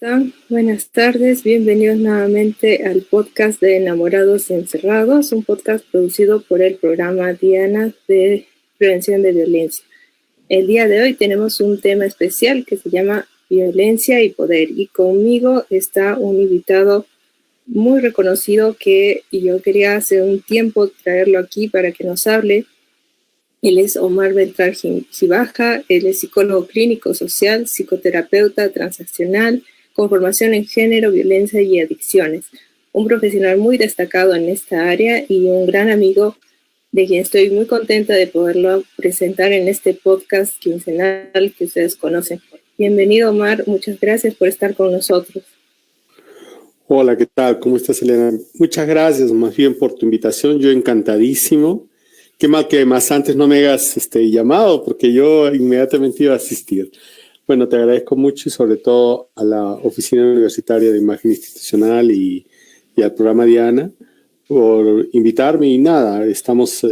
están? Buenas tardes, bienvenidos nuevamente al podcast de Enamorados Encerrados, un podcast producido por el programa Diana de Prevención de Violencia. El día de hoy tenemos un tema especial que se llama Violencia y Poder, y conmigo está un invitado muy reconocido que yo quería hace un tiempo traerlo aquí para que nos hable. Él es Omar Beltrán Gibaja, él es psicólogo clínico social, psicoterapeuta transaccional, con formación en género, violencia y adicciones. Un profesional muy destacado en esta área y un gran amigo de quien estoy muy contenta de poderlo presentar en este podcast quincenal que ustedes conocen. Bienvenido, Omar, muchas gracias por estar con nosotros. Hola, ¿qué tal? ¿Cómo estás, Elena? Muchas gracias más bien por tu invitación, yo encantadísimo. Qué mal que más antes no me hagas llamado, porque yo inmediatamente iba a asistir. Bueno, te agradezco mucho y sobre todo a la Oficina Universitaria de Imagen Institucional y al programa Diana por invitarme y nada, estamos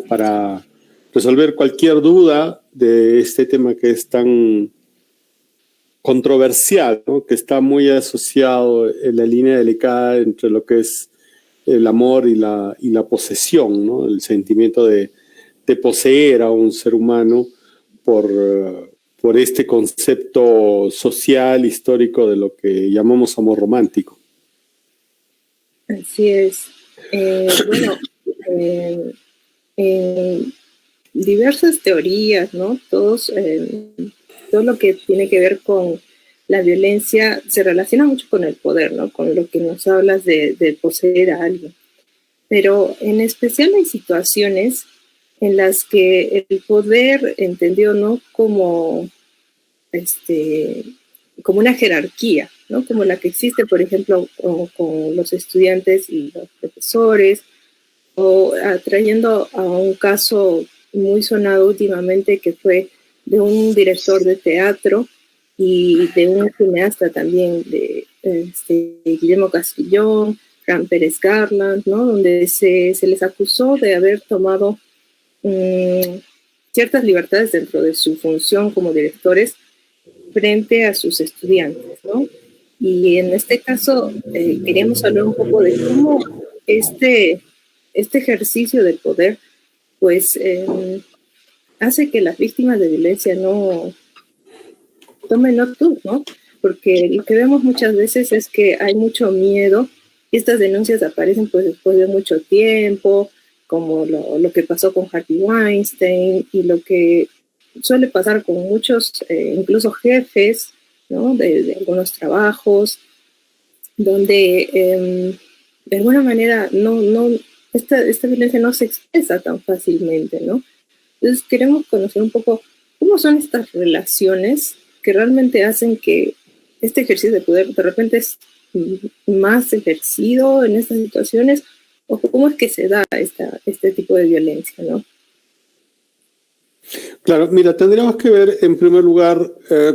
para resolver cualquier duda de este tema que es tan controversial, ¿no? Que está muy asociado en la línea delicada entre lo que es el amor y la posesión, ¿no? El sentimiento de poseer a un ser humano por este concepto social, histórico de lo que llamamos amor romántico. Así es. Diversas teorías, ¿no? Todo lo que tiene que ver con la violencia se relaciona mucho con el poder, ¿no? Con lo que nos hablas de poseer a alguien. Pero en especial hay situaciones en las que el poder, entendido no como una jerarquía, ¿no? Como la que existe, por ejemplo, con los estudiantes y los profesores, o trayendo a un caso muy sonado últimamente que fue de un director de teatro y de un cineasta también, de Guillermo Castrillón, Fran Pérez Garland, ¿no? Donde se les acusó de haber tomado ciertas libertades dentro de su función como directores frente a sus estudiantes, ¿no? Y en este caso queríamos hablar un poco de cómo este ejercicio del poder pues hace que las víctimas de violencia no tomen actitud, ¿no? Porque lo que vemos muchas veces es que hay mucho miedo y estas denuncias aparecen pues después de mucho tiempo, como lo que pasó con Harvey Weinstein y lo que suele pasar con muchos, incluso jefes, ¿no? de algunos trabajos, donde de alguna manera esta violencia no se expresa tan fácilmente, ¿no? Entonces queremos conocer un poco cómo son estas relaciones que realmente hacen que este ejercicio de poder de repente es más ejercido en estas situaciones, o cómo es que se da este tipo de violencia, ¿no? Claro, mira, tendríamos que ver en primer lugar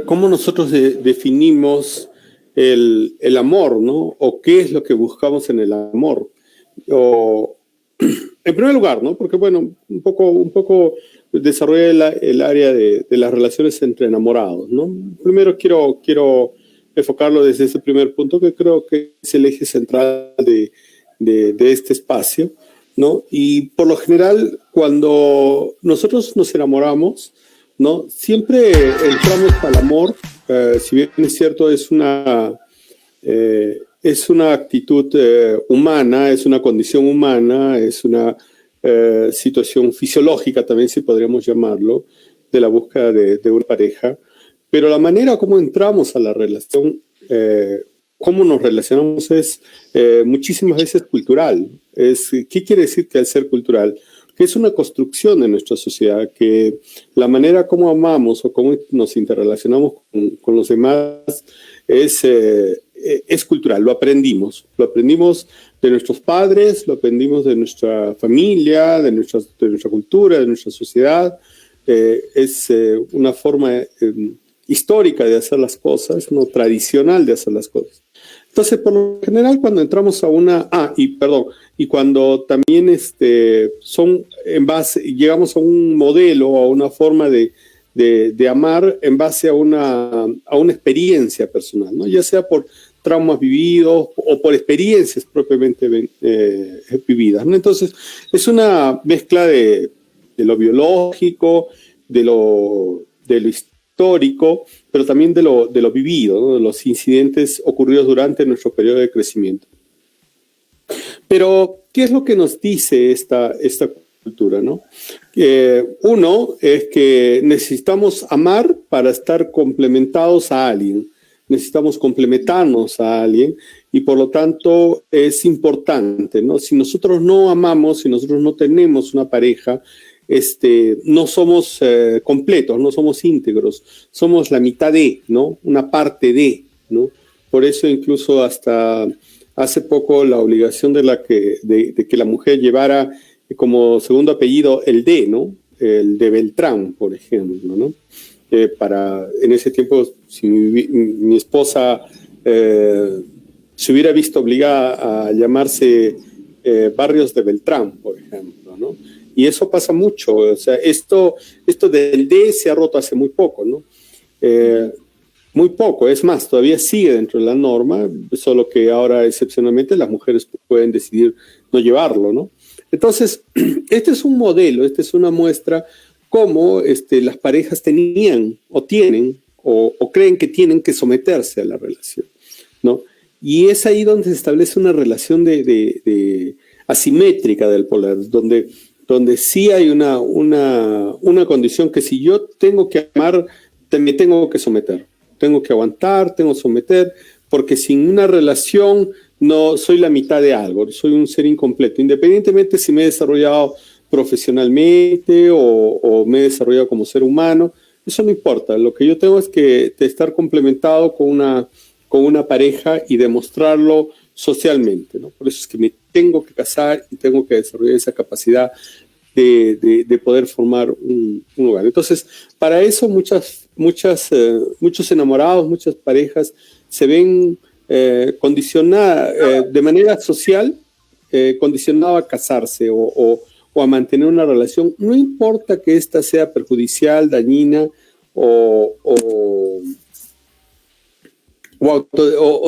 cómo nosotros definimos el amor, ¿no? O qué es lo que buscamos en el amor. En primer lugar, ¿no? Porque, bueno, un poco desarrolla el área de las relaciones entre enamorados, ¿no? Primero quiero enfocarlo desde ese primer punto, que creo que es el eje central de este espacio, ¿no? Y por lo general, cuando nosotros nos enamoramos, ¿no? Siempre entramos al amor, si bien es cierto, es una actitud humana, es una condición humana, es una situación fisiológica también, si podríamos llamarlo, de la búsqueda de una pareja, pero la manera como entramos a la relación, cómo nos relacionamos es muchísimas veces cultural. ¿Qué quiere decir que al ser cultural? Que es una construcción de nuestra sociedad, que la manera como amamos o cómo nos interrelacionamos con los demás es cultural, lo aprendimos de nuestros padres, lo aprendimos de nuestra familia, de nuestra cultura, de nuestra sociedad. Es una forma histórica de hacer las cosas, no tradicional de hacer las cosas. Entonces, por lo general, cuando entramos a y cuando también llegamos a un modelo, a una forma de de amar en base a una experiencia personal, ¿no? Ya sea por traumas vividos o por experiencias propiamente vividas, ¿no? Entonces, es una mezcla de lo biológico, de lo histórico, pero también de lo vivido, ¿no? De los incidentes ocurridos durante nuestro periodo de crecimiento. Pero, ¿qué es lo que nos dice esta cultura, ¿no? Uno es que necesitamos amar para estar complementados a alguien. Necesitamos complementarnos a alguien y por lo tanto es importante, ¿no? Si nosotros no amamos, si nosotros no tenemos una pareja, no somos completos, no somos íntegros, somos la mitad de, ¿no? Una parte de, ¿no? Por eso incluso hasta hace poco la obligación de que la mujer llevara como segundo apellido el de, ¿no? El de Beltrán, por ejemplo, ¿no? En ese tiempo, si mi esposa se hubiera visto obligada a llamarse Barrios de Beltrán, por ejemplo, ¿no? Y eso pasa mucho, o sea, esto del D se ha roto hace muy poco, ¿no? Muy poco, es más, todavía sigue dentro de la norma, solo que ahora excepcionalmente las mujeres pueden decidir no llevarlo, ¿no? Entonces, este es un modelo, esta es una muestra cómo las parejas tenían o tienen o creen que tienen que someterse a la relación, ¿no? Y es ahí donde se establece una relación de asimétrica del poder, donde sí hay una condición que si yo tengo que amar, me tengo que someter, tengo que aguantar, tengo que someter, porque sin una relación no soy la mitad de algo, soy un ser incompleto, independientemente si me he desarrollado profesionalmente o me he desarrollado como ser humano, eso no importa, lo que yo tengo es que estar complementado con una pareja y demostrarlo socialmente, ¿no? Por eso es que me tengo que casar y tengo que desarrollar esa capacidad de poder formar un hogar. Entonces, para eso muchos enamorados, muchas parejas se ven condicionadas de manera social, condicionadas a casarse o a mantener una relación, no importa que ésta sea perjudicial, dañina o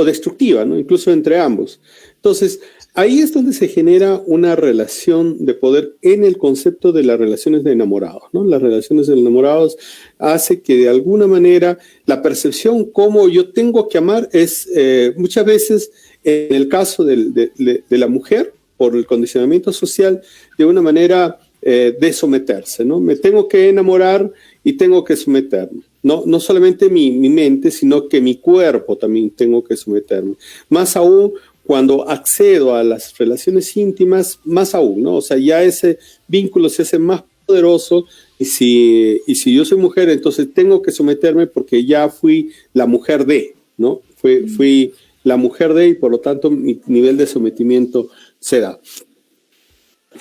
destructiva, ¿no? Incluso entre ambos. Entonces, ahí es donde se genera una relación de poder en el concepto de las relaciones de enamorados, ¿no? Las relaciones de enamorados hace que de alguna manera la percepción como yo tengo que amar es muchas veces, en el caso de la mujer, por el condicionamiento social, de una manera de someterse, ¿no? Me tengo que enamorar y tengo que someterme. No solamente mi mente, sino que mi cuerpo también tengo que someterme. Más aún cuando accedo a las relaciones íntimas, más aún, ¿no? O sea, ya ese vínculo se hace más poderoso y si yo soy mujer, entonces tengo que someterme porque ya fui la mujer de, ¿no? Fui la mujer de y por lo tanto mi nivel de sometimiento se da.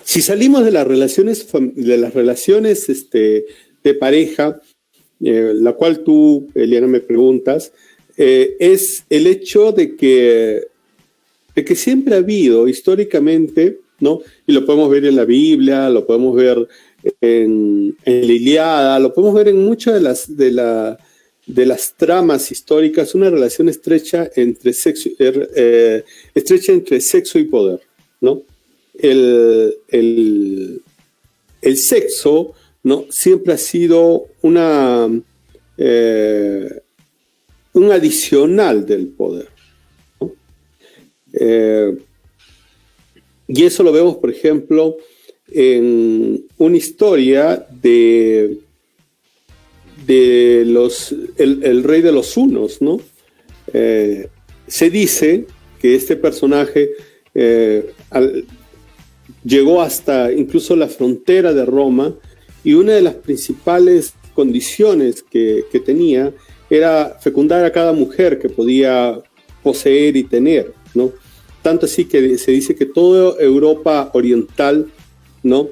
Si salimos de las relaciones de pareja, la cual tú, Eliana, me preguntas, es el hecho de que siempre ha habido históricamente, ¿no? Y lo podemos ver en la Biblia, lo podemos ver en la Ilíada, lo podemos ver en muchas de las tramas históricas, una relación estrecha entre sexo y poder, ¿no? El sexo, ¿no? Siempre ha sido un adicional del poder, ¿no? Y eso lo vemos, por ejemplo, en una historia de el rey de los hunos, ¿no? Se dice que este personaje llegó hasta incluso la frontera de Roma y una de las principales condiciones que tenía era fecundar a cada mujer que podía poseer y tener, ¿no? Tanto así que se dice que toda Europa oriental, ¿no?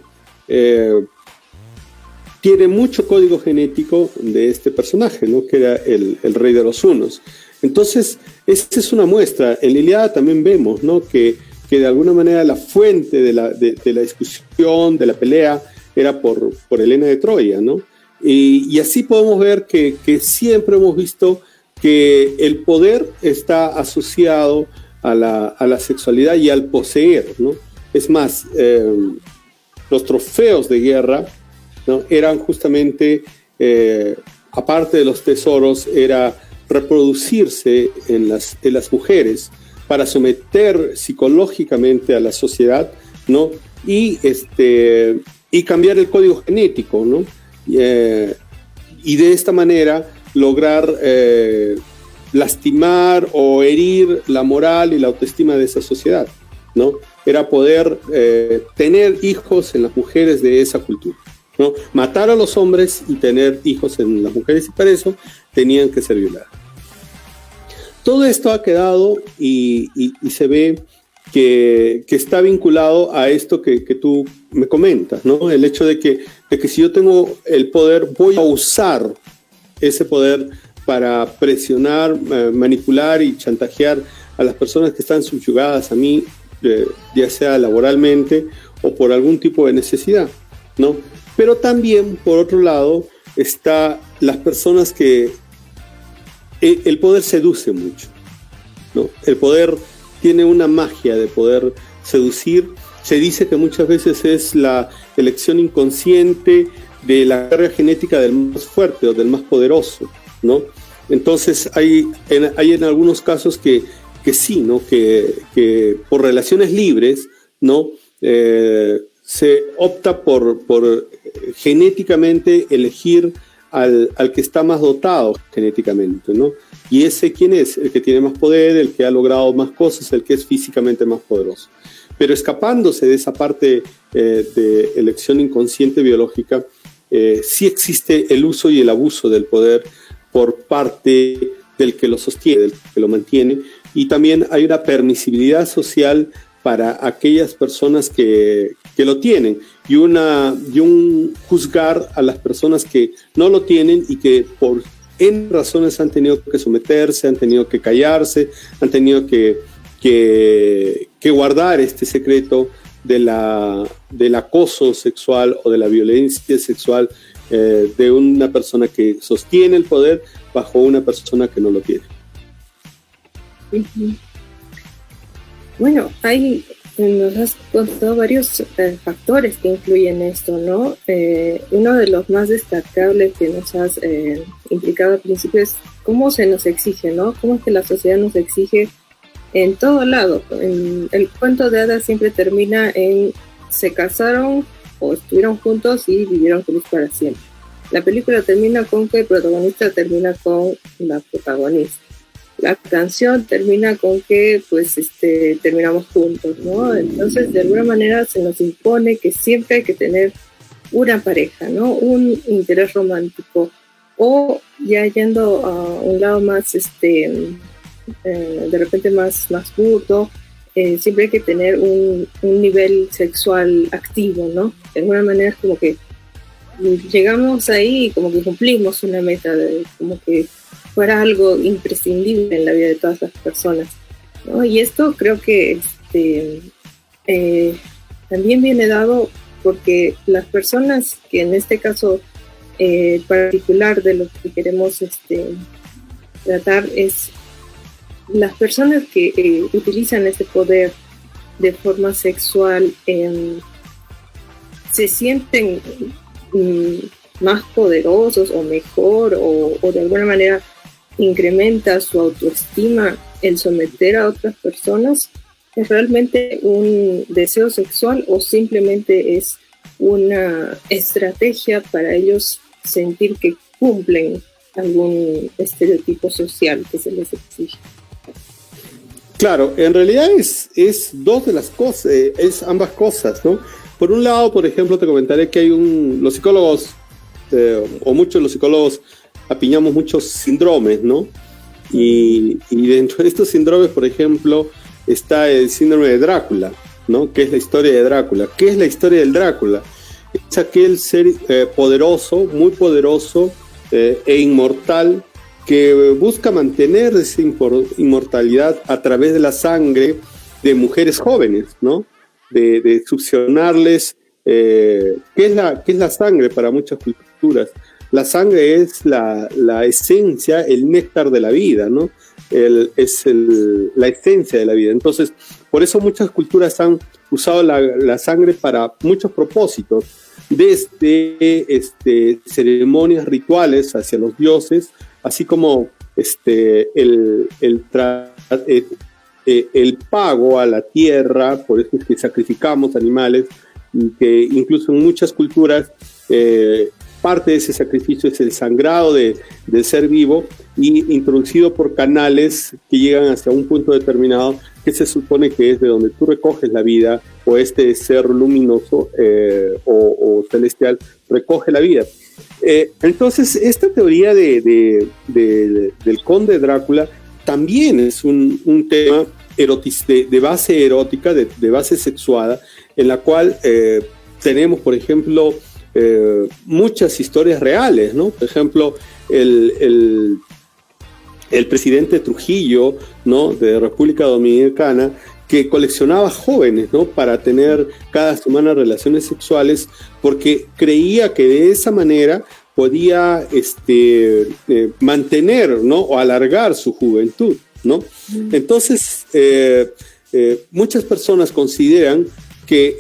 Tiene mucho código genético de este personaje, ¿no? Que era el rey de los hunos. Entonces, esta es una muestra. En la Ilíada también vemos, ¿no? Que de alguna manera la fuente de la discusión, de la pelea, era por Helena de Troya, ¿no? Y así podemos ver que siempre hemos visto que el poder está asociado a la sexualidad y al poseer, ¿no? Es más, los trofeos de guerra, ¿no? Eran justamente, aparte de los tesoros, era reproducirse en las mujeres para someter psicológicamente a la sociedad, ¿no? Y cambiar el código genético, ¿no? Y de esta manera lograr lastimar o herir la moral y la autoestima de esa sociedad, ¿no? Era poder tener hijos en las mujeres de esa cultura, ¿no? Matar a los hombres y tener hijos en las mujeres, y para eso tenían que ser violadas. Todo esto ha quedado y se ve que está vinculado a esto que tú me comentas, ¿no? El hecho de que si yo tengo el poder, voy a usar ese poder para presionar, manipular y chantajear a las personas que están subyugadas a mí, ya sea laboralmente o por algún tipo de necesidad, ¿no? Pero también, por otro lado, está las personas que el poder seduce mucho, ¿no? El poder tiene una magia de poder seducir. Se dice que muchas veces es la elección inconsciente de la carga genética del más fuerte o del más poderoso, ¿no? Entonces hay en algunos casos que sí, ¿no? Que por relaciones libres, ¿no? Se opta por genéticamente elegir al que está más dotado genéticamente, ¿no? Y ese, ¿quién es? El que tiene más poder, el que ha logrado más cosas, el que es físicamente más poderoso. Pero escapándose de esa parte de elección inconsciente biológica, sí existe el uso y el abuso del poder por parte del que lo sostiene, del que lo mantiene, y también hay una permisibilidad social para aquellas personas que lo tienen, y un juzgar a las personas que no lo tienen y que por N razones han tenido que someterse, han tenido que callarse, han tenido que guardar este secreto del acoso sexual o de la violencia sexual de una persona que sostiene el poder bajo una persona que no lo tiene. Uh-huh. Bueno, nos has contado varios factores que influyen esto, ¿no? Uno de los más destacables que nos has implicado al principio es cómo se nos exige, ¿no? Cómo es que la sociedad nos exige en todo lado. El cuento de hadas siempre termina en se casaron o estuvieron juntos y vivieron felices para siempre. La película termina con que el protagonista termina con la protagonista. La canción termina con que pues terminamos juntos, ¿no? Entonces de alguna manera se nos impone que siempre hay que tener una pareja, ¿no? Un interés romántico, o ya yendo a un lado más de repente más burdo, siempre hay que tener un nivel sexual activo, ¿no? De alguna manera es como que llegamos ahí y como que cumplimos una meta, como que fuera algo imprescindible en la vida de todas las personas, ¿no? Y esto creo que también viene dado porque las personas que en este caso particular de lo que queremos tratar es las personas que utilizan ese poder de forma sexual, se sienten más poderosos o mejor, o de alguna manera incrementa su autoestima el someter a otras personas. ¿Es realmente un deseo sexual o simplemente es una estrategia para ellos sentir que cumplen algún estereotipo social que se les exige? Claro, en realidad es dos de las cosas, es ambas cosas, ¿no? Por un lado, por ejemplo, te comentaré que hay los psicólogos, o muchos de los psicólogos, apiñamos muchos síndromes, ¿no? Y dentro de estos síndromes, por ejemplo, está el síndrome de Drácula, ¿no? ¿Qué es la historia de Drácula? ¿Qué es la historia del Drácula? Es aquel ser poderoso, muy poderoso e inmortal, que busca mantener esa inmortalidad a través de la sangre de mujeres jóvenes, ¿no? De succionarles, ¿qué es la sangre para muchas culturas? la sangre es la esencia, el néctar de la vida, ¿no? Es la esencia de la vida. Entonces, por eso muchas culturas han usado la sangre para muchos propósitos, desde ceremonias rituales hacia los dioses, así como el pago a la tierra. Por eso es que sacrificamos animales, que incluso en muchas culturas parte de ese sacrificio es el sangrado del ser vivo, y introducido por canales que llegan hasta un punto determinado, que se supone que es de donde tú recoges la vida, o este ser luminoso o celestial recoge la vida. Entonces, esta teoría del conde Drácula también es un tema de base erótica, de base sexuada, en la cual tenemos, por ejemplo, muchas historias reales, ¿no? Por ejemplo, el presidente Trujillo, ¿no?, de República Dominicana, que coleccionaba jóvenes, ¿no?, para tener cada semana relaciones sexuales, porque creía que de esa manera podía mantener, ¿no?, o alargar su juventud, ¿no? Entonces, muchas personas consideran que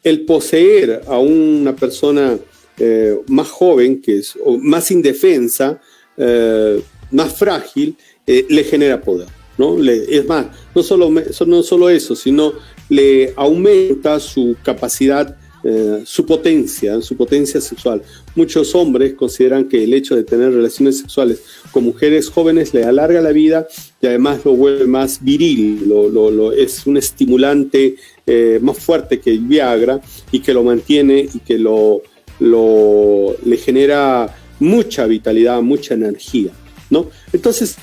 el poseer a una persona más joven, o más indefensa, más frágil, le genera poder, ¿no? Es más, no solo eso, sino le aumenta su capacidad, su potencia sexual. Muchos hombres consideran que el hecho de tener relaciones sexuales con mujeres jóvenes le alarga la vida, y además lo vuelve más viril, es un estimulante más fuerte que el Viagra, y que lo mantiene y que le genera mucha vitalidad, mucha energía, ¿no? Entonces,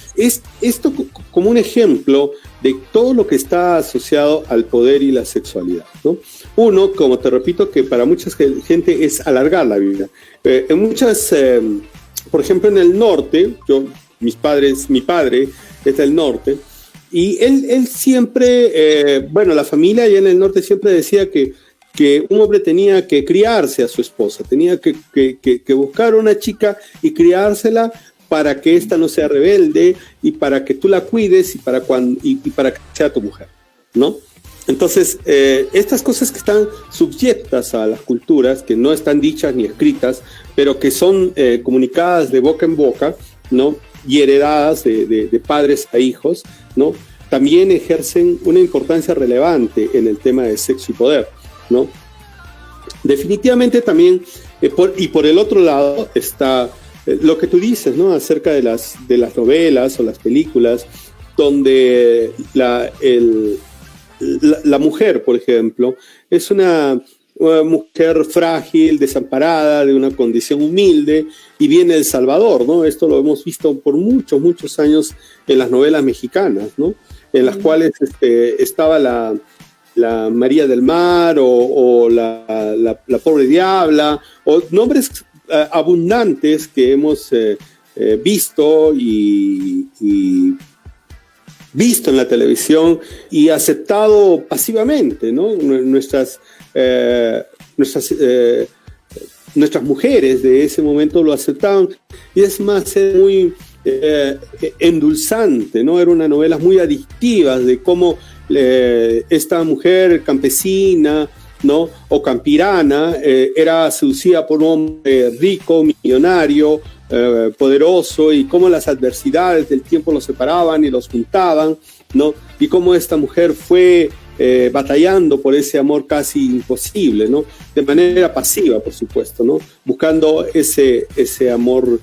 esto como un ejemplo de todo lo que está asociado al poder y la sexualidad, ¿no? Uno, como te repito, que para mucha gente es alargar la vida. En muchas, por ejemplo, en el norte, mi padre es del norte, y él siempre, la familia allá en el norte siempre decía que un hombre tenía que criarse a su esposa, tenía que buscar una chica y criársela para que ésta no sea rebelde, y para que tú la cuides, y para que sea tu mujer, ¿no? Entonces, estas cosas que están subyectas a las culturas, que no están dichas ni escritas, pero que son comunicadas de boca en boca, ¿no?, y heredadas de padres a hijos, ¿no?, también ejercen una importancia relevante en el tema de sexo y poder, ¿no? Definitivamente también, por el otro lado está lo que tú dices, ¿no?, acerca de las novelas o las películas, donde la mujer, por ejemplo, es una mujer frágil, desamparada, de una condición humilde, y viene El Salvador, ¿no? Esto lo hemos visto por muchos años en las novelas mexicanas, ¿no?, en las cuales estaba la María del Mar, o la pobre diabla, o nombres abundantes que hemos visto y visto en la televisión y aceptado pasivamente, ¿no? Nuestras mujeres de ese momento lo aceptaban, y es más, es muy endulzante, ¿no? Era una novela muy adictiva de cómo esta mujer campesina, ¿no?, o campirana, era seducida por un hombre rico, millonario, poderoso, y cómo las adversidades del tiempo los separaban y los juntaban, ¿no?, y cómo esta mujer fue batallando por ese amor casi imposible, ¿no?, de manera pasiva, por supuesto, ¿no?, buscando ese amor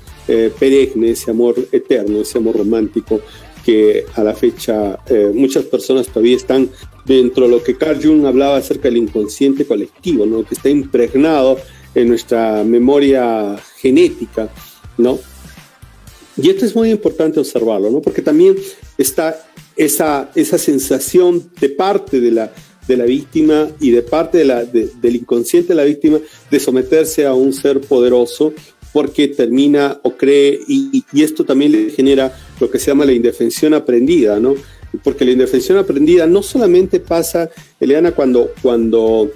perenne, ese amor eterno, ese amor romántico, que a la fecha muchas personas todavía están dentro de lo que Carl Jung hablaba acerca del inconsciente colectivo, ¿no?, que está impregnado en nuestra memoria genética, ¿no? Y esto es muy importante observarlo, ¿no?, porque también está esa sensación de parte de la víctima y de parte del inconsciente de la víctima de someterse a un ser poderoso, porque termina o cree, y esto también le genera lo que se llama la indefensión aprendida, ¿no? Porque la indefensión aprendida no solamente pasa, Eliana, cuando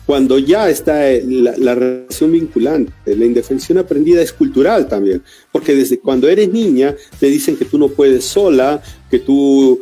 cuando ya está la relación vinculante. La indefensión aprendida es cultural también, porque desde cuando eres niña te dicen que tú no puedes sola, que tú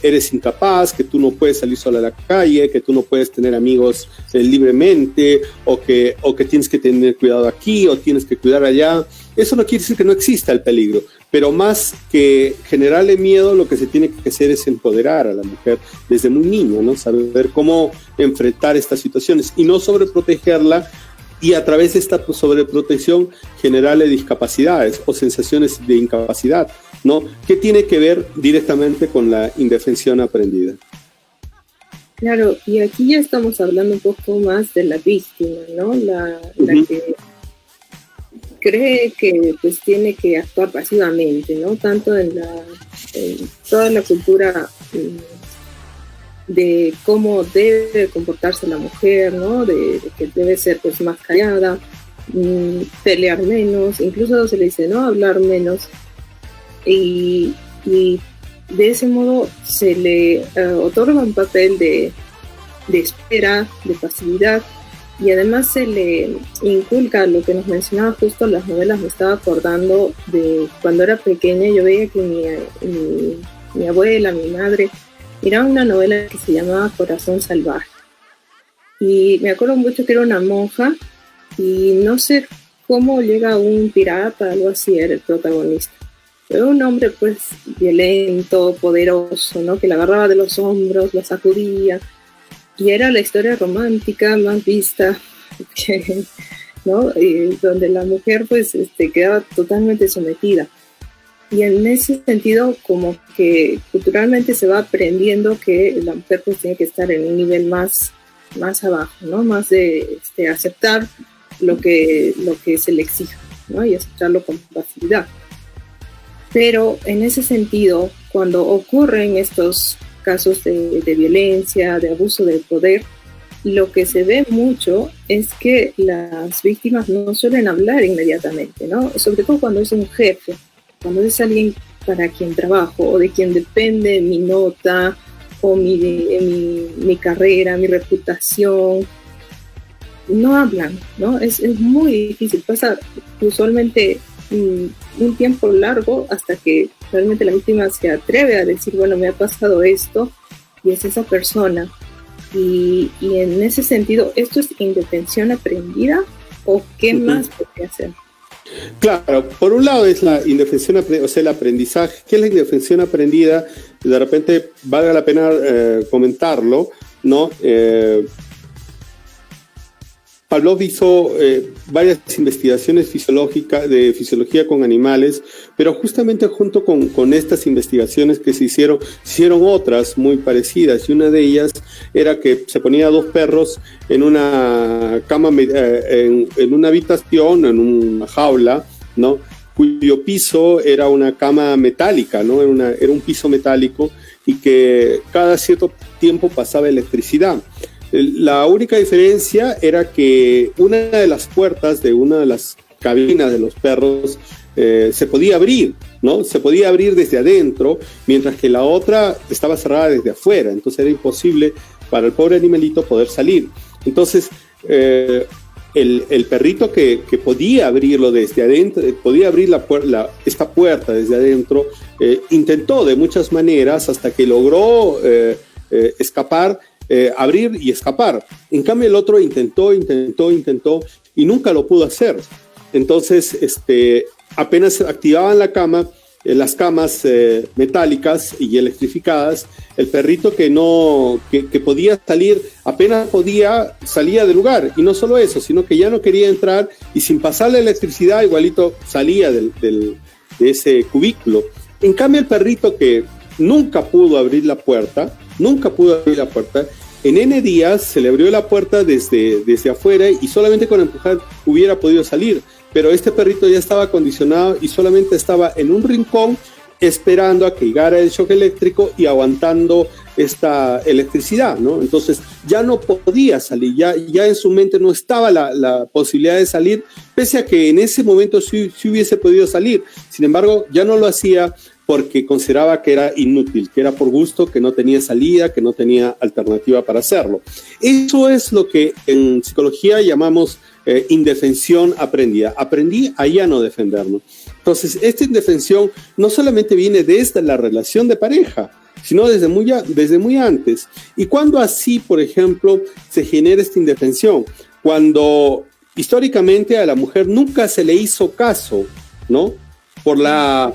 eres incapaz, que tú no puedes salir sola a la calle, que tú no puedes tener amigos libremente, o que tienes que tener cuidado aquí o tienes que cuidar allá. Eso no quiere decir que no exista el peligro, pero más que generarle miedo, lo que se tiene que hacer es empoderar a la mujer desde muy niña, ¿no? Saber cómo enfrentar estas situaciones y no sobreprotegerla, y a través de esta sobreprotección generarle discapacidades o sensaciones de incapacidad, ¿no? Que tiene que ver directamente con la indefensión aprendida. Claro, y aquí ya estamos hablando un poco más de la víctima, ¿no? La que cree que pues tiene que actuar pasivamente, ¿no? Tanto en toda la cultura de cómo debe comportarse la mujer, ¿no? De que debe ser pues más callada, pelear menos, incluso se le dice, ¿no? Hablar menos. Y de ese modo se le otorga un papel de espera, de pasividad, y además se le inculca lo que nos mencionaba justo las novelas. Me estaba acordando de cuando era pequeña, yo veía que mi abuela, mi madre, miraba una novela que se llamaba Corazón Salvaje, y me acuerdo mucho que era una monja, y no sé cómo llega un pirata, algo así era el protagonista, pero un hombre pues violento, poderoso, ¿no? Que la agarraba de los hombros, la sacudía, y era la historia romántica más vista, ¿no? Donde la mujer pues quedaba totalmente sometida. Y en ese sentido, como que culturalmente se va aprendiendo que la mujer pues tiene que estar en un nivel más abajo, ¿no? Más de aceptar lo que se le exija, ¿no? Y aceptarlo con facilidad. Pero en ese sentido, cuando ocurren estos casos de violencia, de abuso del poder, lo que se ve mucho es que las víctimas no suelen hablar inmediatamente, ¿no? Sobre todo cuando es un jefe, cuando es alguien para quien trabajo o de quien depende mi nota o mi carrera, mi reputación. No hablan, ¿no? Es muy difícil. Pasa usualmente un tiempo largo hasta que realmente la víctima se atreve a decir, bueno, me ha pasado esto, y es esa persona. Y en ese sentido, ¿esto es indefensión aprendida o qué más podría hacer? Claro, por un lado es la indefensión, o sea, el aprendizaje. ¿Qué es la indefensión aprendida? De repente valga la pena comentarlo, ¿no? Pavlov hizo varias investigaciones de fisiología con animales, pero justamente junto con estas investigaciones que se hicieron otras muy parecidas, y una de ellas era que se ponía a dos perros en una cama, en una habitación, en una jaula, ¿no? Cuyo piso era una cama metálica, ¿no? Era un piso metálico, y que cada cierto tiempo pasaba electricidad. La única diferencia era que una de las puertas de una de las cabinas de los perros se podía abrir, ¿no? Se podía abrir desde adentro, mientras que la otra estaba cerrada desde afuera. Entonces era imposible para el pobre animalito poder salir. Entonces el perrito que podía abrirlo desde adentro, podía abrir esta puerta desde adentro, intentó de muchas maneras hasta que logró escapar, abrir y escapar. En cambio el otro intentó y nunca lo pudo hacer. Entonces apenas activaban las camas metálicas y electrificadas, el perrito que podía salir, apenas salía del lugar. Y no solo eso, sino que ya no quería entrar, y sin pasar la electricidad igualito salía de ese cubículo. En cambio el perrito que nunca pudo abrir la puerta, en N días se le abrió la puerta desde afuera, y solamente con empujar hubiera podido salir. Pero este perrito ya estaba acondicionado y solamente estaba en un rincón esperando a que llegara el shock eléctrico y aguantando esta electricidad, ¿no? Entonces ya no podía salir, ya en su mente no estaba la posibilidad de salir, pese a que en ese momento sí hubiese podido salir. Sin embargo, ya no lo hacía porque consideraba que era inútil, que era por gusto, que no tenía salida, que no tenía alternativa para hacerlo. Eso es lo que en psicología llamamos indefensión aprendida. Aprendí a ya no defenderme. Entonces, esta indefensión no solamente viene desde la relación de pareja, sino desde muy antes. ¿Y cuando así, por ejemplo, se genera esta indefensión? Cuando históricamente a la mujer nunca se le hizo caso, ¿no? Por la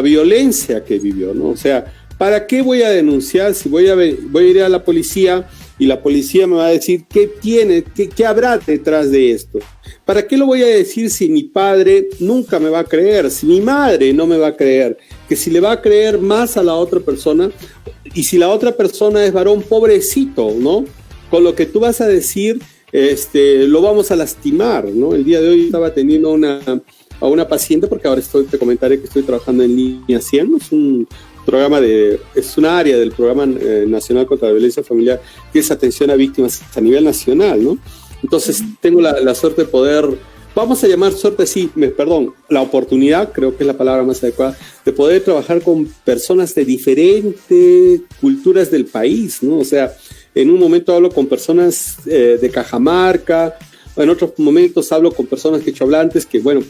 violencia que vivió, ¿no? O sea, ¿para qué voy a denunciar si voy a ir a la policía y la policía me va a decir qué habrá detrás de esto? ¿Para qué lo voy a decir si mi padre nunca me va a creer, si mi madre no me va a creer, que si le va a creer más a la otra persona, y si la otra persona es varón, pobrecito, ¿no? Con lo que tú vas a decir, lo vamos a lastimar, ¿no? El día de hoy estaba teniendo a una paciente, porque ahora te comentaré que estoy trabajando en Línea 100, es un área del Programa Nacional contra la Violencia Familiar, que es atención a víctimas a nivel nacional, ¿no? Entonces tengo la suerte de poder, vamos a llamar suerte, sí, la oportunidad, creo que es la palabra más adecuada, de poder trabajar con personas de diferentes culturas del país, ¿no? O sea, en un momento hablo con personas de Cajamarca, en otros momentos hablo con personas quechohablantes que, bueno,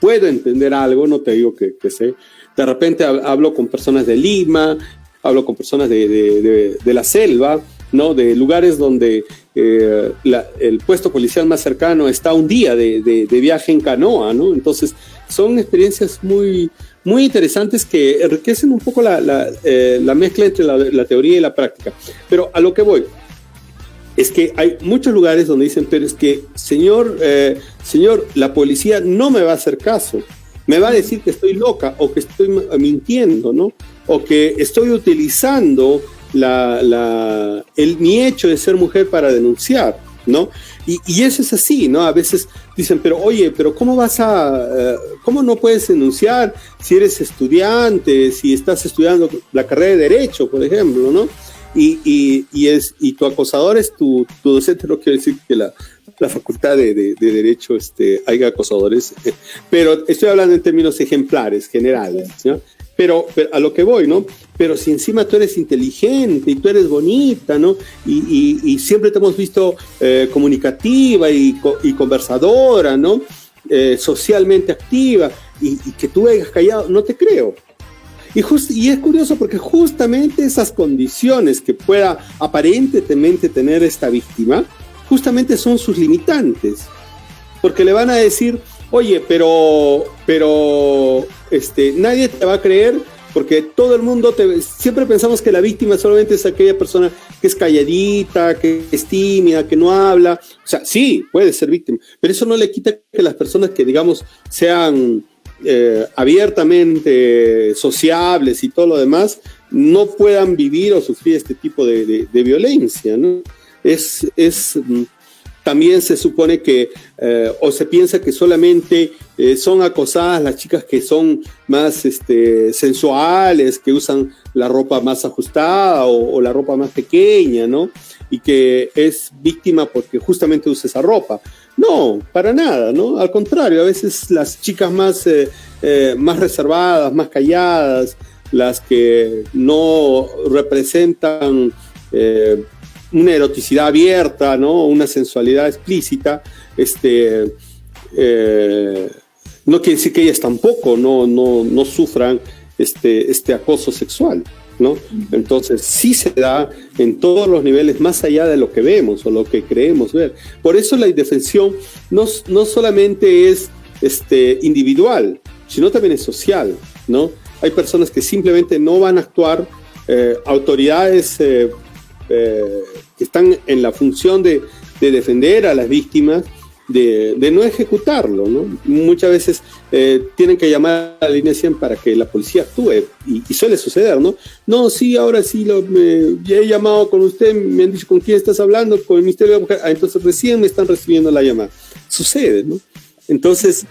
puedo entender algo, no te digo que sé. De repente hablo con personas de Lima, hablo con personas de la selva, ¿no? De lugares donde el puesto policial más cercano está un día de viaje en canoa, ¿no? Entonces, son experiencias muy, muy interesantes que enriquecen un poco la mezcla entre la teoría y la práctica. Pero a lo que voy es que hay muchos lugares donde dicen, pero es que, señor, la policía no me va a hacer caso. Me va a decir que estoy loca o que estoy mintiendo, ¿no? O que estoy utilizando mi hecho de ser mujer para denunciar, ¿no? Y eso es así, ¿no? A veces dicen, pero oye, pero ¿cómo no puedes denunciar si eres estudiante, si estás estudiando la carrera de Derecho, por ejemplo, ¿no? Y tu acosador es tu docente. No quiero decir que la facultad de Derecho haya acosadores, pero estoy hablando en términos ejemplares, generales, ¿no? Pero a lo que voy, ¿no? Pero si encima tú eres inteligente y tú eres bonita, ¿no? Y siempre te hemos visto comunicativa y conversadora, ¿no? Socialmente activa, y que tú hayas callado, no te creo. Y es curioso porque justamente esas condiciones que pueda aparentemente tener esta víctima, justamente son sus limitantes. Porque le van a decir, oye, pero nadie te va a creer, porque todo el mundo siempre pensamos que la víctima solamente es aquella persona que es calladita, que es tímida, que no habla. O sea, sí, puede ser víctima, pero eso no le quita que las personas que, digamos, sean abiertamente sociables y todo lo demás, no puedan vivir o sufrir este tipo de violencia, ¿no? También se supone que, o se piensa que solamente son acosadas las chicas que son más sensuales, que usan la ropa más ajustada o la ropa más pequeña, ¿no? Y que es víctima porque justamente usa esa ropa. No, para nada, ¿no? Al contrario, a veces las chicas más reservadas, más calladas, las que no representan una eroticidad abierta, ¿no? Una sensualidad explícita, no quiere decir que ellas tampoco no sufran este acoso sexual, ¿no? Entonces sí se da en todos los niveles, más allá de lo que vemos o lo que creemos ver. Por eso la indefensión no solamente es individual, sino también es social, ¿no? Hay personas que simplemente no van a actuar, autoridades que están en la función de defender a las víctimas, de no ejecutarlo, ¿no? Muchas veces tienen que llamar a la línea 100 para que la policía actúe, y suele suceder, ¿no? No, sí, ahora sí, ya he llamado con usted, me han dicho con quién estás hablando, con el Ministerio de la Mujer, entonces recién me están recibiendo la llamada. Sucede, ¿no? Entonces,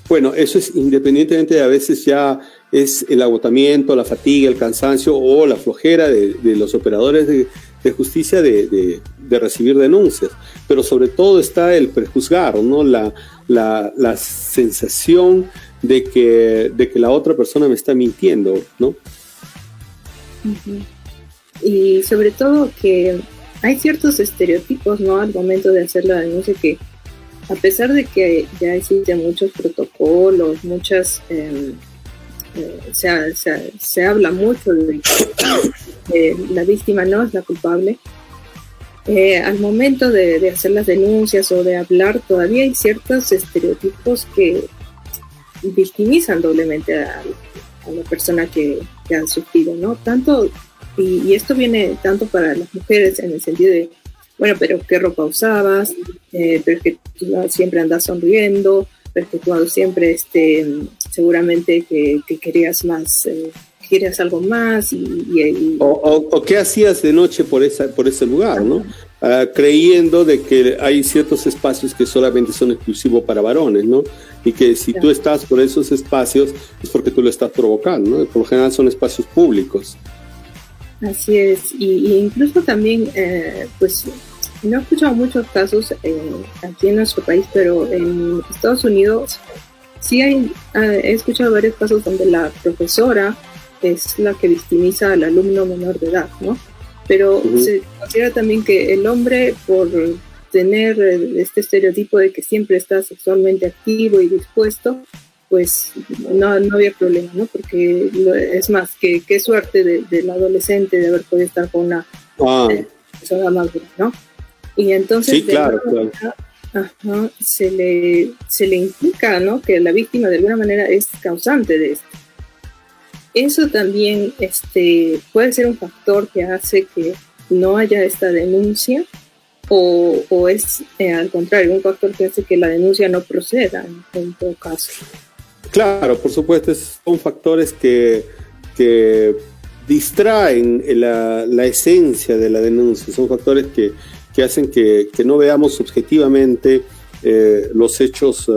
bueno, eso es independientemente de, a veces ya es el agotamiento, la fatiga, el cansancio o la flojera de los operadores justicia de recibir denuncias, pero sobre todo está el prejuzgar, ¿no? La sensación de que la otra persona me está mintiendo, ¿no? Uh-huh. Y sobre todo que hay ciertos estereotipos, ¿no? Al momento de hacer la denuncia, que a pesar de que ya existen muchos protocolos, muchas se habla mucho de que la víctima no es la culpable, al momento de hacer las denuncias o de hablar, todavía hay ciertos estereotipos que victimizan doblemente a la persona que ha sufrido, ¿no? Tanto, y esto viene tanto para las mujeres en el sentido de, bueno, pero ¿qué ropa usabas? Pero es que tú siempre andas sonriendo, pero es que tú siempre seguramente que querías más, querías algo más. O qué hacías de noche por ese lugar, ¿no? Creyendo de que hay ciertos espacios que solamente son exclusivos para varones, ¿no? Y que si tú estás por esos espacios es porque tú lo estás provocando, ¿no? Por lo general son espacios públicos. Así es, y incluso también, pues, no he escuchado muchos casos aquí en nuestro país, pero en Estados Unidos sí he escuchado varios casos donde la profesora es la que victimiza al alumno menor de edad, ¿no? Pero se considera también que el hombre, por tener este estereotipo de que siempre está sexualmente activo y dispuesto, pues no había problema, ¿no? Porque es más, qué suerte del adolescente de haber podido estar con una persona más dura, ¿no? Y entonces sí, claro. Se le implica, ¿no? Que la víctima de alguna manera es causante de esto. Eso también puede ser un factor que hace que no haya esta denuncia, o es al contrario, un factor que hace que la denuncia no proceda en todo caso. Claro, por supuesto, son factores que distraen la esencia de la denuncia, son factores que hacen que no veamos subjetivamente los hechos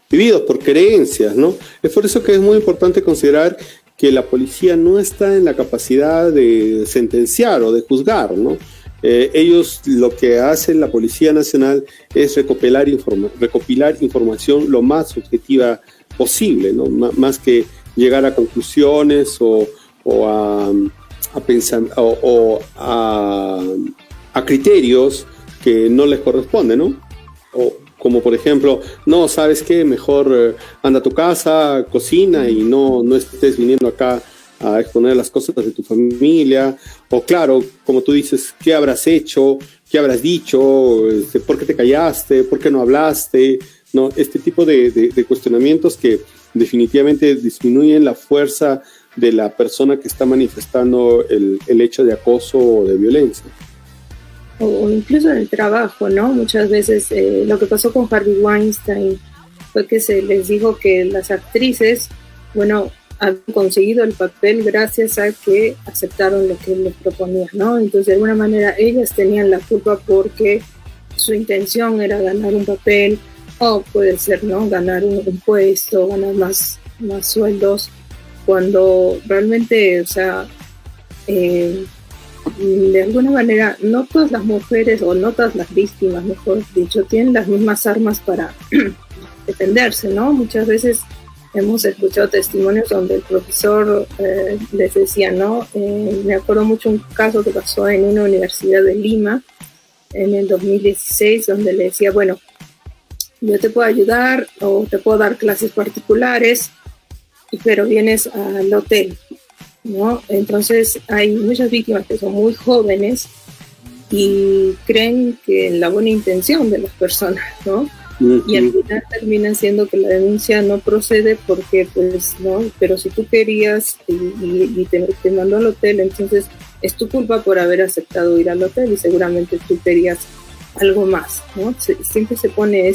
vividos por creencias, ¿no? Es por eso que es muy importante considerar que la policía no está en la capacidad de sentenciar o de juzgar, ¿no? Ellos, lo que hace la Policía Nacional es recopilar información lo más objetiva posible, ¿no? Más que llegar a conclusiones o a pensar o a criterios que no les corresponden, ¿no? O como por ejemplo, no, ¿sabes qué? Mejor anda a tu casa, cocina y no estés viniendo acá a exponer las cosas de tu familia. O claro, como tú dices, ¿qué habrás hecho? ¿Qué habrás dicho? ¿Por qué te callaste? ¿Por qué no hablaste? ¿No? Este tipo de cuestionamientos que definitivamente disminuyen la fuerza de la persona que está manifestando el hecho de acoso o de violencia. O incluso en el trabajo, ¿no? Muchas veces lo que pasó con Harvey Weinstein fue que se les dijo que las actrices, bueno, han conseguido el papel gracias a que aceptaron lo que él les proponía, ¿no? Entonces, de alguna manera, ellas tenían la culpa porque su intención era ganar un papel, o puede ser, ¿no? Ganar un puesto, ganar más sueldos, cuando realmente, o sea, de alguna manera, no todas las mujeres, o no todas las víctimas, mejor dicho, tienen las mismas armas para defenderse, ¿no? Muchas veces hemos escuchado testimonios donde el profesor les decía, ¿no? Me acuerdo mucho un caso que pasó en una universidad de Lima en el 2016, donde le decía, bueno, yo te puedo ayudar o te puedo dar clases particulares, pero vienes al hotel, ¿no? Entonces hay muchas víctimas que son muy jóvenes y creen que en la buena intención de las personas, ¿no? Y al final termina siendo que la denuncia no procede porque, pues, no, pero si tú querías y te mandó al hotel, entonces es tu culpa por haber aceptado ir al hotel y seguramente tú querías algo más, ¿no? Siempre se pone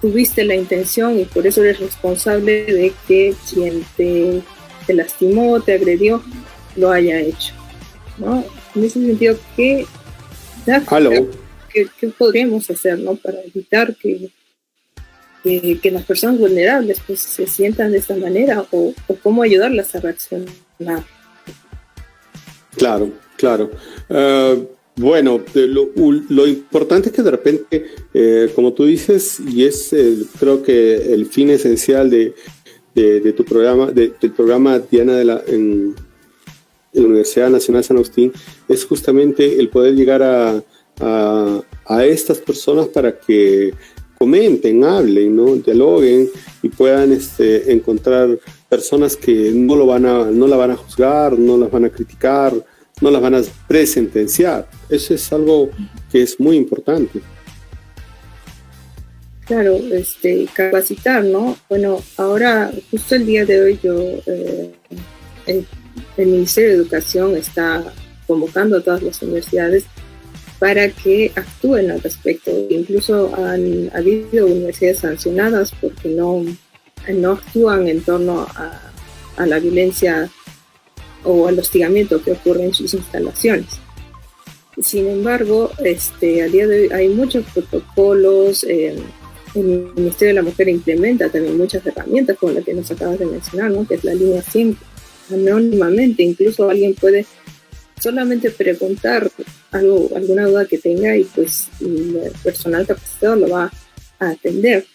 tuviste la intención y por eso eres responsable de que quien te lastimó, te agredió, lo haya hecho, ¿no? En ese sentido, ¿qué podríamos hacer, ¿no? Para evitar que las personas vulnerables pues se sientan de esta manera, o cómo ayudarlas a reaccionar? Claro, Claro. Bueno, lo importante es que de repente, como tú dices, y es creo que el fin esencial de tu programa, del programa Diana en la Universidad Nacional San Agustín, es justamente el poder llegar a estas personas para que comenten, hablen, ¿no? Dialoguen y puedan encontrar personas que no la van a juzgar, no las van a criticar, no las van a presentenciar. Eso es algo que es muy importante. Claro, capacitar, ¿no? Bueno, ahora, justo el día de hoy, el Ministerio de Educación está convocando a todas las universidades para que actúen al respecto. Incluso han habido universidades sancionadas porque no actúan en torno a la violencia o al hostigamiento que ocurre en sus instalaciones. Sin embargo, a día de hoy hay muchos protocolos. El Ministerio de la Mujer implementa también muchas herramientas como la que nos acabas de mencionar, ¿no? Que es la línea 100. Anónimamente, incluso alguien puede solamente preguntar alguna duda que tenga y pues el personal capacitado lo va a atender.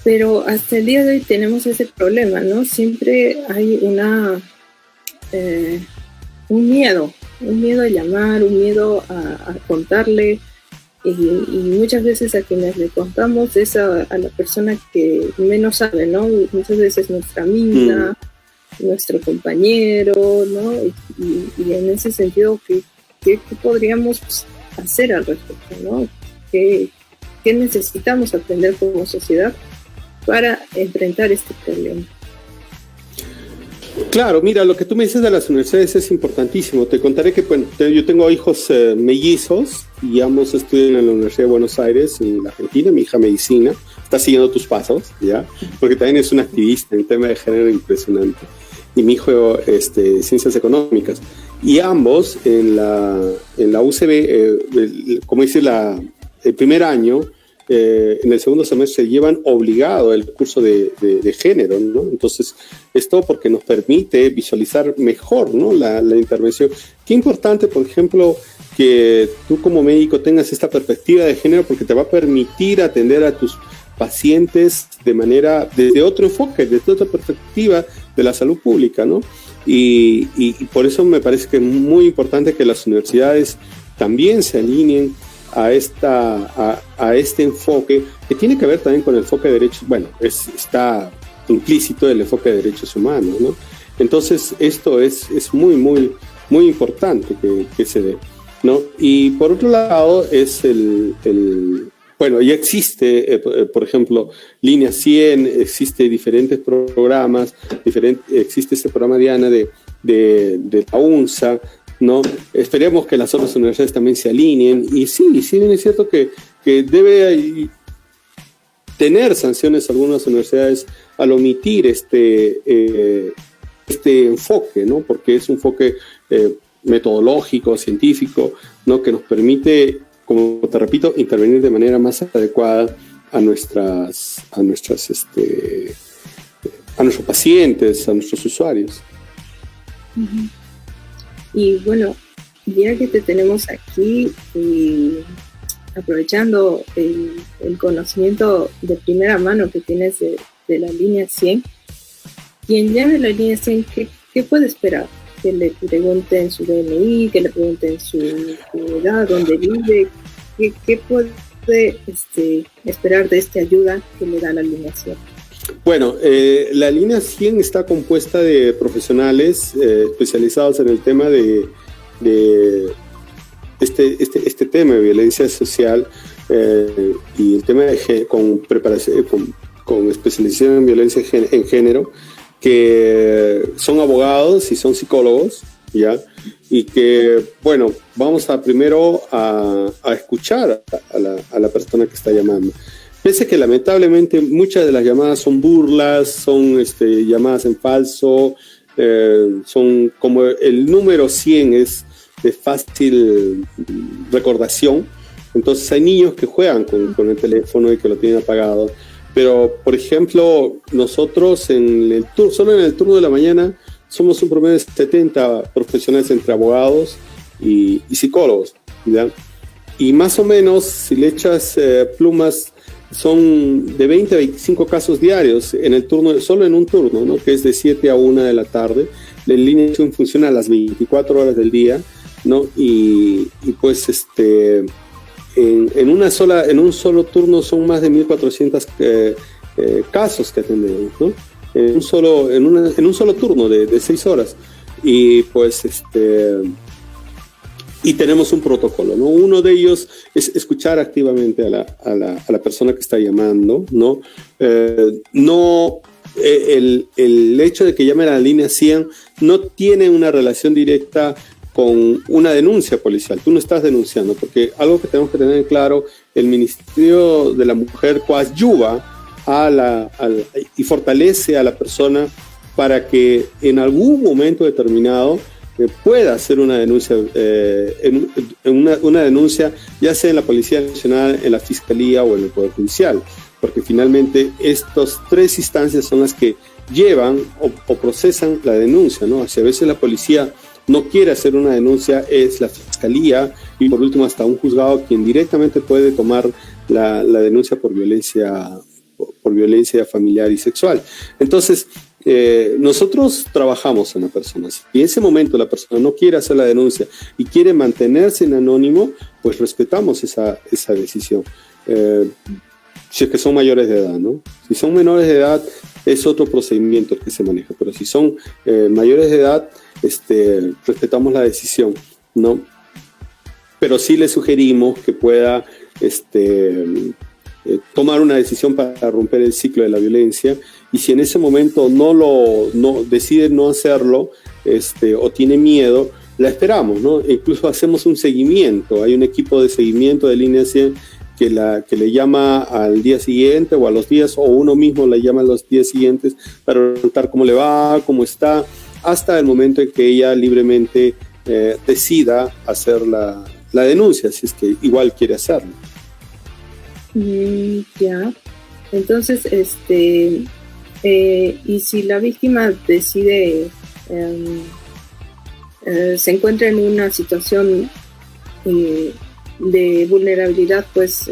Pero hasta el día de hoy tenemos ese problema, ¿no? Siempre hay un miedo a llamar, un miedo a contarle, y muchas veces a quienes le contamos es a la persona que menos sabe, ¿no? Muchas veces nuestra amiga, nuestro compañero, ¿no? Y en ese sentido, ¿qué podríamos hacer al respecto, ¿no? ¿Qué necesitamos aprender como sociedad para enfrentar este problema? Claro, mira, lo que tú me dices de las universidades es importantísimo. Te contaré que yo tengo hijos mellizos y ambos estudian en la Universidad de Buenos Aires, en la Argentina. Mi hija medicina, está siguiendo tus pasos, ¿ya? Porque también es una activista en tema de género impresionante. Y mi hijo, ciencias económicas. Y ambos en la UCB, como dice el primer año, en el segundo semestre llevan obligado el curso de género, ¿no? Entonces, esto porque nos permite visualizar mejor, ¿no? la intervención. Qué importante, por ejemplo, que tú como médico tengas esta perspectiva de género, porque te va a permitir atender a tus pacientes desde otro enfoque, desde otra perspectiva de la salud pública, ¿no? Y por eso me parece que es muy importante que las universidades también se alineen a este enfoque, que tiene que ver también con el enfoque de derechos, bueno, está implícito el enfoque de derechos humanos, ¿no? Entonces, esto es muy, muy, muy importante que se dé, ¿no? Y por otro lado, es bueno, ya existe, por ejemplo, Línea 100, existe diferentes programas, existe este programa Diana de la UNSA, ¿no? Esperemos que las otras universidades también se alineen. Y sí bien es cierto que debe tener sanciones algunas universidades al omitir este enfoque, ¿no? Porque es un enfoque metodológico, científico, ¿no? Que nos permite, como te repito, intervenir de manera más adecuada a nuestros pacientes, a nuestros usuarios. Uh-huh. Y bueno, ya que te tenemos aquí, aprovechando el conocimiento de primera mano que tienes de la línea 100, quien llame la línea 100, ¿qué puede esperar? Que le pregunten su DNI, que le pregunten su edad, dónde vive, ¿qué puede esperar de esta ayuda que le da la línea 100? Bueno, la línea 100 está compuesta de profesionales especializados en el tema de este tema de violencia social y el tema con especialización en violencia en género, que son abogados y son psicólogos, ¿ya? Y que, bueno, vamos primero a escuchar a la persona que está llamando. Pese que lamentablemente muchas de las llamadas son burlas, son llamadas en falso, son como el número 100 es de fácil recordación. Entonces hay niños que juegan con el teléfono y que lo tienen apagado. Pero, por ejemplo, nosotros solo en el turno de la mañana somos un promedio de 70 profesionales entre abogados y psicólogos, ¿ya? Y más o menos, si le echas plumas, son de 20 a 25 casos diarios en el turno, solo en un turno, ¿no? Que es de 7 a 1 de la tarde. La línea de acción funciona a las 24 horas del día, ¿no? Y pues en un solo turno son más de 1.400 casos que atendemos, ¿no? En un solo turno de 6 horas. Y pues y tenemos un protocolo, ¿no? Uno de ellos es escuchar activamente a la persona que está llamando, ¿no? El hecho de que llamen a la línea 100 no tiene una relación directa con una denuncia policial. Tú no estás denunciando, porque algo que tenemos que tener claro, el Ministerio de la Mujer coadyuva y fortalece a la persona para que en algún momento determinado pueda hacer una denuncia, una denuncia ya sea en la Policía Nacional, en la Fiscalía o en el Poder Judicial, porque finalmente estas 3 instancias son las que llevan o procesan la denuncia, ¿no? Si a veces la policía no quiere hacer una denuncia, es la Fiscalía y por último hasta un juzgado quien directamente puede tomar la denuncia por violencia familiar y sexual. Entonces, nosotros trabajamos en la persona. Si en ese momento la persona no quiere hacer la denuncia y quiere mantenerse en anónimo, pues respetamos esa decisión. Si es que son mayores de edad, ¿no? Si son menores de edad, es otro procedimiento el que se maneja, pero si son mayores de edad, respetamos la decisión, ¿no? Pero sí le sugerimos que pueda tomar una decisión para romper el ciclo de la violencia, y si en ese momento decide no hacerlo, o tiene miedo, la esperamos, ¿no? E incluso hacemos un seguimiento. Hay un equipo de seguimiento de línea 100 que le llama al día siguiente o a los días, o uno mismo la llama a los días siguientes para preguntar cómo le va, cómo está, hasta el momento en que ella libremente decida hacer la denuncia, si es que igual quiere hacerlo. Ya. Entonces, y si la víctima decide, se encuentra en una situación de vulnerabilidad, pues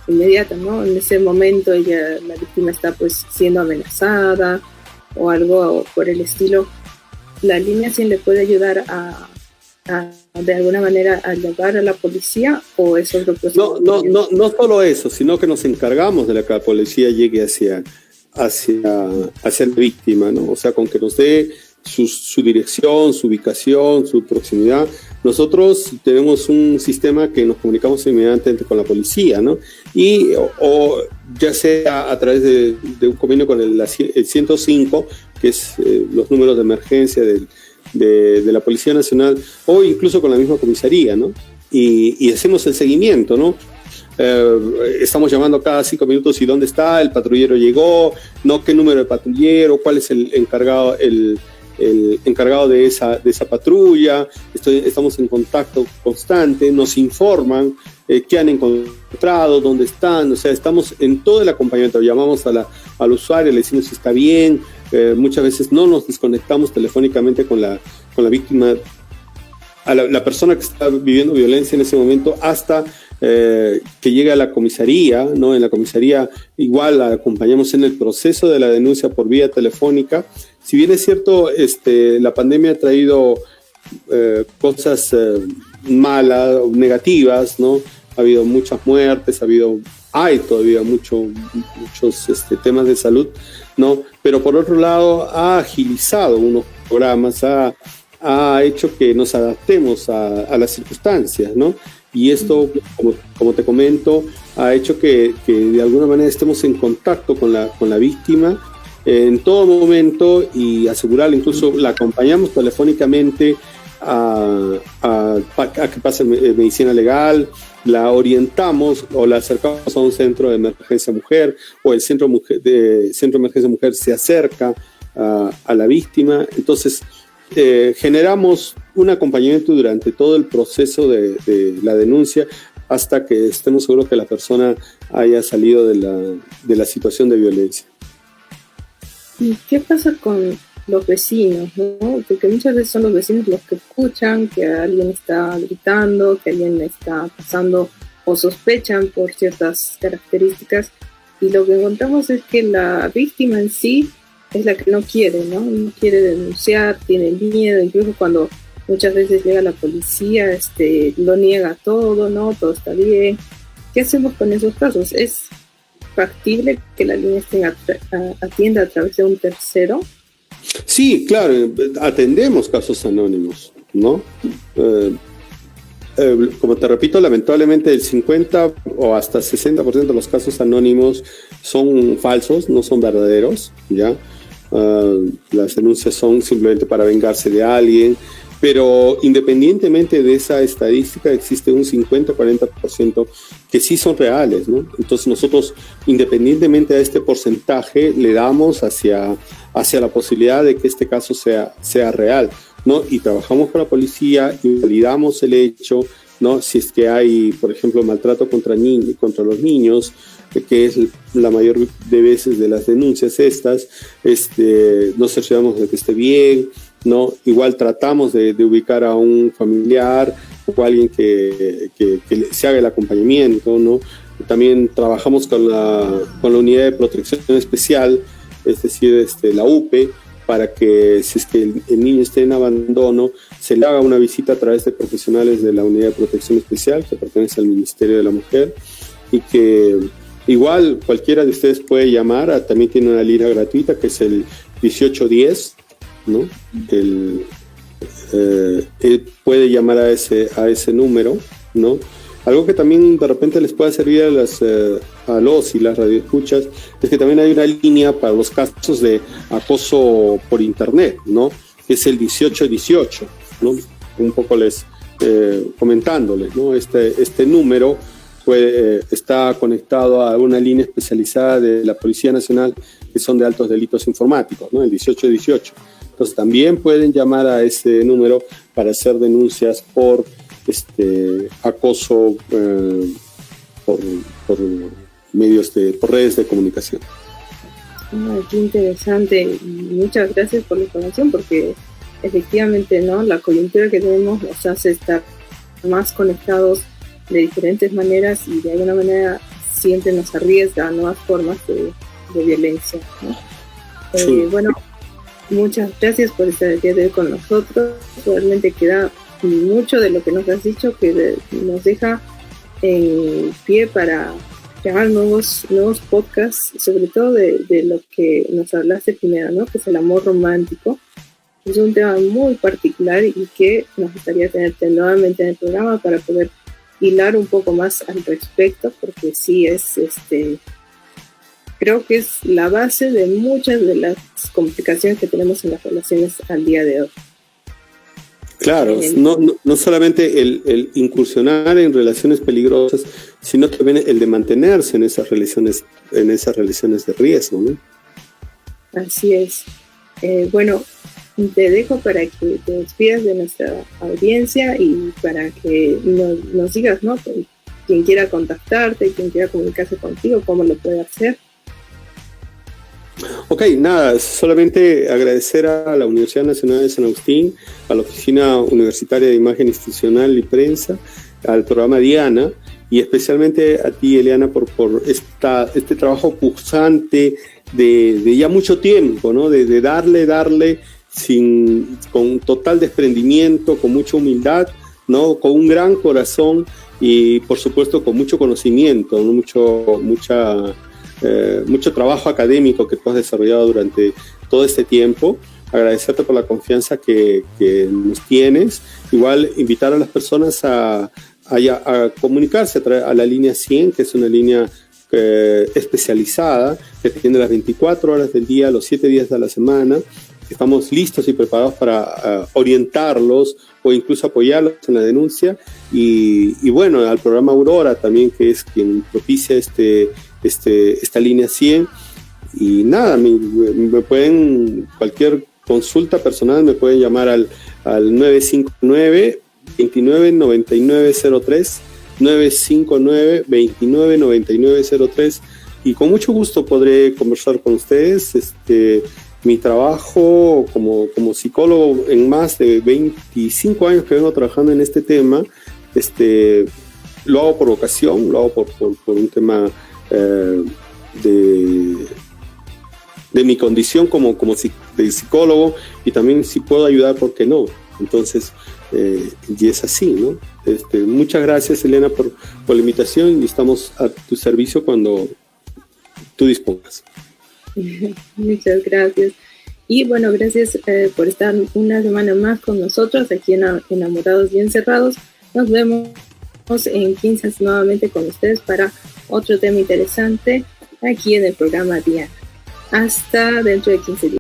inmediata, ¿no? En ese momento la víctima está pues siendo amenazada o algo por el estilo, ¿la línea 100 le puede ayudar a de alguna manera a llevar a la policía, o es otro proceso? No solo eso, sino que nos encargamos de que la policía llegue hacia la víctima, ¿no? O sea, con que nos dé su dirección, su ubicación, su proximidad. Nosotros tenemos un sistema que nos comunicamos inmediatamente con la policía, ¿no? Y o ya sea a través de un convenio con el 105, que es los números de emergencia de la Policía Nacional, o incluso con la misma comisaría, ¿no? Y hacemos el seguimiento, ¿no? Estamos llamando cada 5 minutos y dónde está, el patrullero llegó, no qué número de patrullero, cuál es el encargado de esa patrulla. Estamos en contacto constante, nos informan qué han encontrado, dónde están, o sea, estamos en todo el acompañamiento. Llamamos al usuario, le decimos si está bien. Muchas veces no nos desconectamos telefónicamente con la víctima, a la persona que está viviendo violencia en ese momento, hasta que llegue a la comisaría, ¿no? En la comisaría igual la acompañamos en el proceso de la denuncia por vía telefónica. Si bien es cierto, la pandemia ha traído cosas malas, negativas, ¿no? Ha habido muchas muertes, hay todavía muchos temas de salud, ¿no? Pero por otro lado ha agilizado unos programas, ha hecho que nos adaptemos a las circunstancias, ¿no? Y esto, como te comento, ha hecho que de alguna manera estemos en contacto con la víctima en todo momento, y asegurarle, incluso la acompañamos telefónicamente a que pase medicina legal, la orientamos o la acercamos a un centro de emergencia mujer, o el centro de emergencia mujer se acerca a la víctima. Entonces generamos un acompañamiento durante todo el proceso de la denuncia, hasta que estemos seguros que la persona haya salido de la situación de violencia. ¿Y qué pasa con los vecinos, ¿no? Porque muchas veces son los vecinos los que escuchan que alguien está gritando, que alguien está pasando o sospechan por ciertas características, y lo que encontramos es que la víctima en sí es la que no quiere, ¿no? No quiere denunciar, tiene miedo, incluso cuando muchas veces llega la policía, lo niega todo, ¿no? Todo está bien. ¿Qué hacemos con esos casos? ¿Es factible que la línea atienda a través de un tercero? Sí, claro, atendemos casos anónimos, ¿no? Como te repito, lamentablemente el 50 o hasta 60% de los casos anónimos son falsos, no son verdaderos, ¿ya? Las denuncias son simplemente para vengarse de alguien, pero independientemente de esa estadística existe un 50-40% que sí son reales, ¿no? Entonces nosotros, independientemente de este porcentaje, le damos hacia la posibilidad de que este caso sea real, ¿no? Y trabajamos con la policía y validamos el hecho, ¿no? Si es que hay, por ejemplo, maltrato contra los niños, que es la mayor de veces de las denuncias estas, nos aseguramos de que esté bien, ¿no? Igual tratamos de ubicar a un familiar o alguien que se haga el acompañamiento, ¿no? También trabajamos con la unidad de protección especial, es decir, la UPE, para que si es que el niño esté en abandono, se le haga una visita a través de profesionales de la unidad de protección especial que pertenece al Ministerio de la Mujer, y que igual cualquiera de ustedes puede llamar, también tiene una línea gratuita que es el 1810, ¿no? Él puede llamar a ese número, ¿no? Algo que también de repente les puede servir a los y las radioescuchas es que también hay una línea para los casos de acoso por internet, ¿no? Que es el 1818, ¿no? Un poco comentándoles, ¿no? Este número está conectado a una línea especializada de la Policía Nacional que son de altos delitos informáticos, ¿no? El 1818. Entonces también pueden llamar a ese número para hacer denuncias por acoso por redes de comunicación. Qué interesante, y muchas gracias por la información, porque efectivamente, ¿no? La coyuntura que tenemos nos hace estar más conectados de diferentes maneras y de alguna manera siempre nos arriesga a nuevas formas de violencia, ¿no? Sí. Bueno, muchas gracias por estar el día de hoy con nosotros. Realmente queda mucho de lo que nos has dicho que nos deja en pie para crear nuevos podcasts, sobre todo de lo que nos hablaste primero, ¿no? Que es el amor romántico. Es un tema muy particular y que nos gustaría tenerte nuevamente en el programa para poder hilar un poco más al respecto, porque sí es creo que es la base de muchas de las complicaciones que tenemos en las relaciones al día de hoy. Claro, no solamente el incursionar en relaciones peligrosas, sino también el de mantenerse en esas relaciones de riesgo, ¿no? Así es. Bueno, te dejo para que te despidas de nuestra audiencia y para que nos digas, ¿no? Quien quiera contactarte, quien quiera comunicarse contigo, cómo lo puede hacer. Ok, nada, solamente agradecer a la Universidad Nacional de San Agustín, a la Oficina Universitaria de Imagen Institucional y Prensa, al programa Diana, y especialmente a ti, Eliana, por este trabajo pujante de ya mucho tiempo, ¿no? De darle con total desprendimiento, con mucha humildad, ¿no? Con un gran corazón y, por supuesto, con mucho conocimiento, ¿no? Mucho trabajo académico que tú has desarrollado durante todo este tiempo. Agradecerte por la confianza que nos tienes. Igual invitar a las personas a comunicarse a la línea 100, que es una línea especializada que tiene las 24 horas del día, los 7 días de la semana. Estamos listos y preparados para orientarlos o incluso apoyarlos en la denuncia. Y bueno, al programa Aurora también, que es quien propicia esta línea 100. Y nada, me pueden, cualquier consulta personal me pueden llamar al 959-299903, 959-299903, y con mucho gusto podré conversar con ustedes Mi trabajo como psicólogo en más de 25 años que vengo trabajando en este tema, lo hago por vocación, lo hago por un tema de mi condición como de psicólogo, y también si puedo ayudar, ¿por qué no? Entonces, y es así, ¿no? Muchas gracias, Elena, por la invitación, y estamos a tu servicio cuando tú dispongas. Muchas gracias. Y bueno, gracias por estar una semana más con nosotros aquí en Enamorados y Encerrados. Nos vemos en 15 días nuevamente con ustedes para otro tema interesante aquí en el programa Diana. Hasta dentro de 15 días.